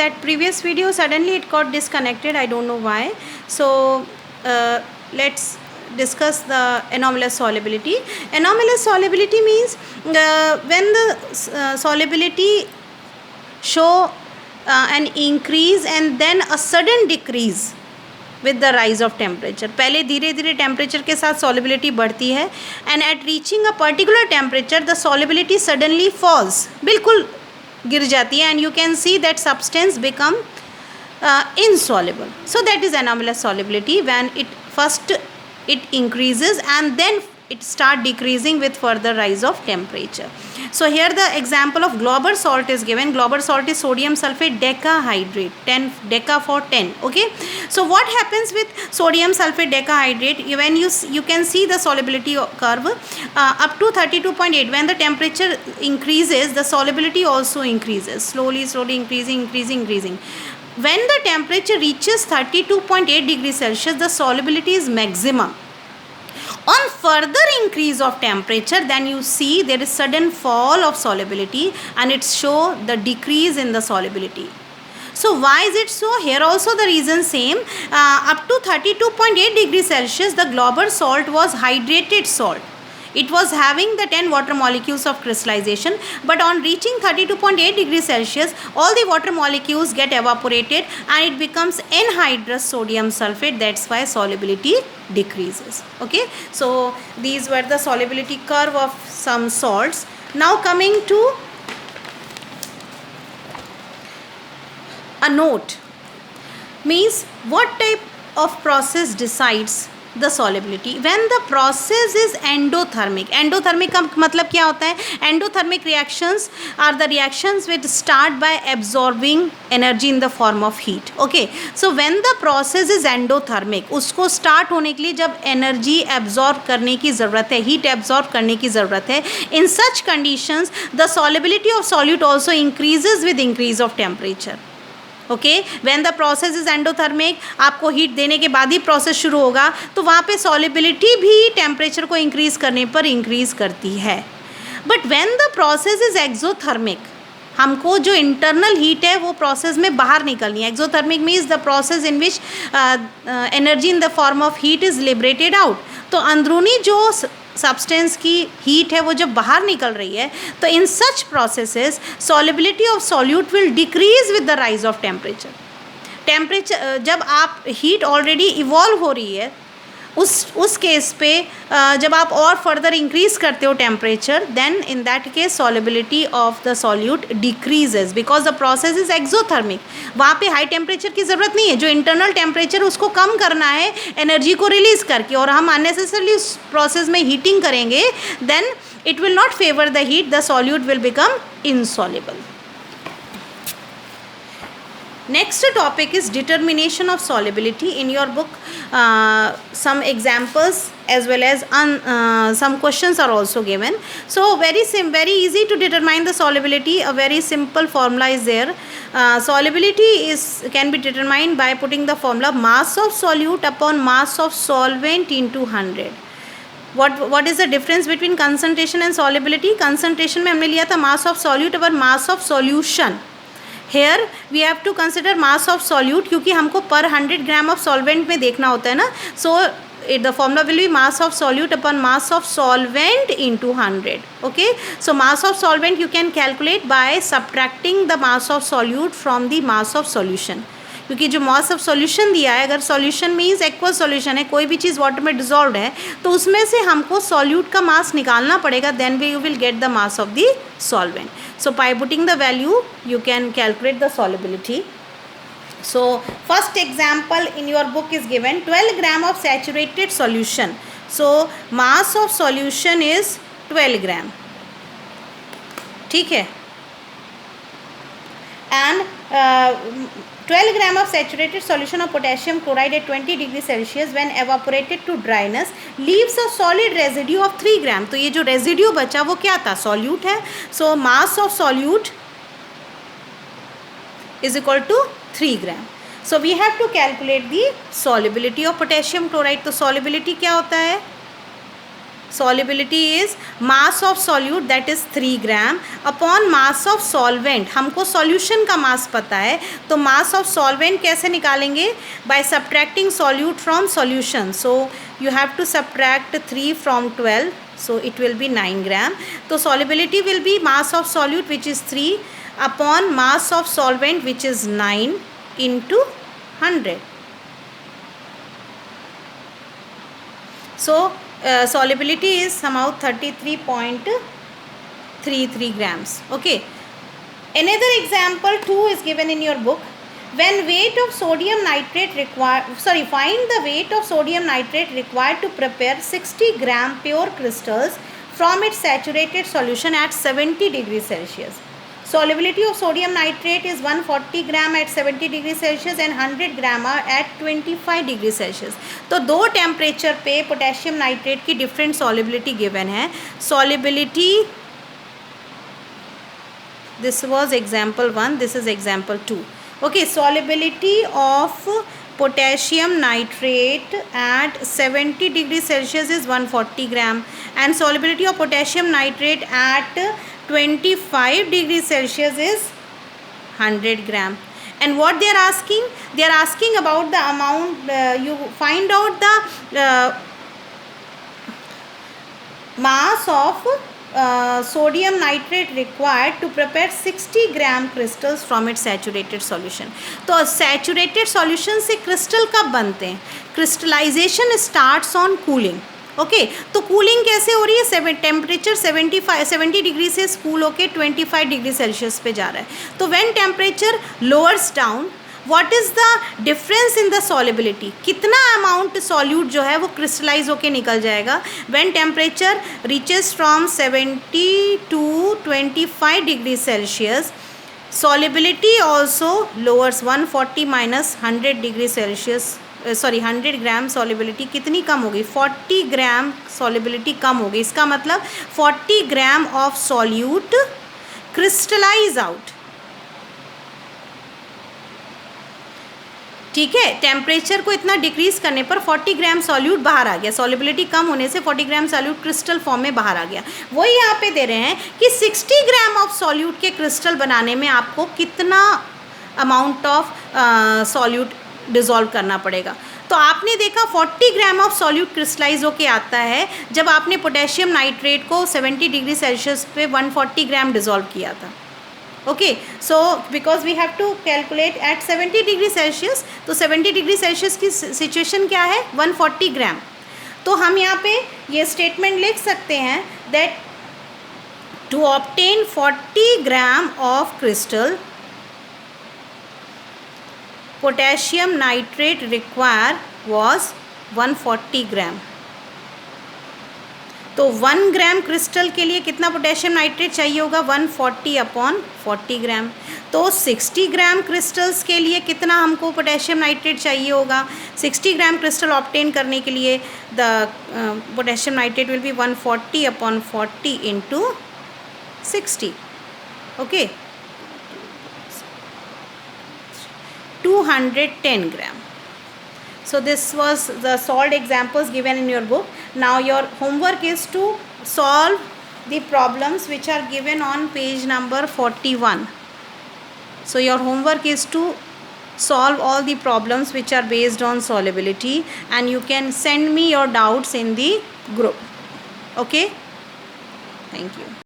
that previous video suddenly it got disconnected. I don't know why. So let's discuss the anomalous solubility. Anomalous solubility means when the solubility show an increase and then a sudden decrease with the rise of temperature. पहले धीरे धीरे temperature के साथ solubility बढ़ती है and at reaching a particular temperature the solubility suddenly falls, बिल्कुल गिर जाती है and you can see that substance become insoluble. So that is anomalous solubility when it increases and then it start decreasing with further rise of temperature. So here the example of Glauber salt is given. Glauber salt is sodium sulfate decahydrate, 10 deca for 10. Okay, so what happens with sodium sulfate decahydrate? When you can see the solubility curve up to 32.8. When the temperature increases, the solubility also increases, slowly increasing. When the temperature reaches 32.8 degrees Celsius, the solubility is maximum. On further increase of temperature, then you see there is sudden fall of solubility and it show the decrease in the solubility. So why is it so? Here also the reason same. Up to 32.8 degrees Celsius, the Glauber salt was hydrated salt. It was having the 10 water molecules of crystallization, but on reaching 32.8 degrees Celsius, all the water molecules get evaporated and it becomes anhydrous sodium sulfate. That's why solubility decreases. Okay, so these were the solubility curve of some salts. Now coming to a note, means what type of process decides the solubility. When the process is endothermic. Endothermic का मतलब क्या होता है? Endothermic reactions are the reactions which start by absorbing energy in the form of heat. Okay, so when the process is endothermic, उसको start होने के लिए जब energy absorb करने की ज़रूरत है, heat absorb करने की ज़रूरत है, in such conditions the solubility of solute also increases with increase of temperature. Okay, when the process is endothermic, आपको हीट देने के बाद ही प्रोसेस शुरू होगा, तो वहाँ पे सॉलिबिलिटी भी टेम्परेचर को इंक्रीज करने पर इंक्रीज करती है. But when the process is exothermic, हमको जो इंटरनल हीट है वो प्रोसेस में बाहर निकलनी है. Exothermic means the process in which energy in the form of heat is liberated out. तो अंदरूनी जो सब्सटेंस की हीट है वो जब बाहर निकल रही है, तो in such processes solubility of solute will decrease with the rise of temperature. जब आप हीट ऑलरेडी इवॉल्व हो रही है उस केस पे जब आप और फर्दर इंक्रीज करते हो temperature, then in that case solubility of the solute decreases because the process is exothermic. वहाँ पे हाई टेम्परेचर की ज़रूरत नहीं है, जो इंटरनल टेम्परेचर उसको कम करना है एनर्जी को रिलीज करके, और हम अननेसेसरली उस प्रोसेस में हीटिंग करेंगे, then it will not favour the heat, the solute will become insoluble. Next topic is determination of solubility. In your book some examples as well as some questions are also given. So very easy to determine the solubility. A very simple formula is there. Solubility can be determined by putting the formula mass of solute upon mass of solvent into 100. What is the difference between concentration and solubility? Concentration में हमने लिया था mass of solute over mass of solution. Here we have to consider mass of solute, क्योंकि हमको per 100 gram of solvent में देखना होता है ना. So the formula will be mass of solute upon mass of solvent into 100. Okay, so mass of solvent you can calculate by subtracting the mass of solute from the mass of solution. क्योंकि जो mass of solution दिया है, अगर solution means aqueous solution है, कोई भी चीज़ water में dissolve है, तो उसमें से हमको सॉल्यूट का मास निकालना पड़ेगा, then we will get the mass of the solvent. So by putting the value you can calculate the solubility. So first example in your book is given 12 gram of saturated solution. So mass of solution is 12 gram. ठीक है, and 12 gram of saturated solution of potassium chloride at 20 degrees Celsius when evaporated to dryness leaves a solid residue of 3 gram. तो ये जो residue बचा वो क्या था? solute है. So mass of solute is equal to 3 gram. So we have to calculate the solubility of potassium chloride. तो solubility क्या होता है? solubility is mass of solute that is 3 gram upon mass of solvent. हमको solution का mass पता है, तो mass of solvent कैसे निकालेंगे? by subtracting solute from solution. so you have to subtract 3 from 12, so it will be 9 gram. तो solubility will be mass of solute which is 3 upon mass of solvent which is 9 into 100. So solubility is somehow 33.33 grams. Okay. Another example 2 is given in your book. When weight of sodium nitrate find the weight of sodium nitrate required to prepare 60 gram pure crystals from its saturated solution at 70 degrees Celsius. Solubility of sodium nitrate is 140 gram at 70 degree Celsius and 100 gram at 25 degree Celsius. तो दो temperature पे potassium nitrate की different solubility given है. Solubility, this was example 1, this is example 2. Okay, solubility of potassium nitrate at 70 degree Celsius is 140 gram and solubility of potassium nitrate at 25 degree Celsius is 100 gram. And what they are asking? They are asking about the amount, you find out the mass of sodium nitrate required to prepare 60 gram crystals from its saturated solution. तो saturated solution से crystal कब बनते हैं? crystallization starts on cooling. Okay, तो cooling कैसे हो रही है? टेम्परेचर 70 डिग्री से कूल होके 25 डिग्री सेल्सियस पे जा रहा है. तो when temperature lowers down, what is the difference in the solubility? कितना अमाउंट सॉल्यूट जो है वो क्रिस्टलाइज होके निकल जाएगा when temperature reaches from 70 to 25 degree Celsius. Solubility also lowers. 140 minus 100 degree Celsius, 100 gram solubility कितनी कम होगी? 40 ग्राम सॉलिबिलिटी कम होगी. इसका मतलब 40 gram of solute crystallise out. ठीक है, टेम्परेचर को इतना डिक्रीज करने पर 40 ग्राम सॉल्यूट बाहर आ गया. सॉलिबिलिटी कम होने से 40 ग्राम सॉल्यूट क्रिस्टल फॉर्म में बाहर आ गया. वही यहाँ पे दे रहे हैं कि 60 ग्राम ऑफ सॉल्यूट के क्रिस्टल बनाने में आपको कितना अमाउंट ऑफ सॉल्यूट डिज़ोल्व करना पड़ेगा. तो आपने देखा 40 ग्राम ऑफ सॉल्यूट क्रिस्टलाइज होके आता है जब आपने पोटेशियम नाइट्रेट को 70 डिग्री सेल्सियस पे 140 ग्राम डिज़ोल्व किया था. Okay, so because we have to calculate at 70 degree Celsius. तो 70 डिग्री सेल्सियस की सिचुएशन क्या है? 140 ग्राम. तो हम यहाँ पे ये स्टेटमेंट लिख सकते हैं that to obtain 40 gram of crystal potassium nitrate required was 140 gram. तो 1 ग्राम क्रिस्टल के लिए कितना पोटेशियम नाइट्रेट चाहिए होगा? 140 अपॉन 40 ग्राम. तो 60 ग्राम क्रिस्टल्स के लिए कितना हमको पोटेशियम नाइट्रेट चाहिए होगा? 60 ग्राम क्रिस्टल ऑब्टेन करने के लिए the potassium nitrate will be 140 upon 40 into 60. Okay, 210 gram. So this was the solved examples given in your book. Now your homework is to solve the problems which are given on page number 41. So your homework is to solve all the problems which are based on solubility and you can send me your doubts in the group. Okay? Thank you.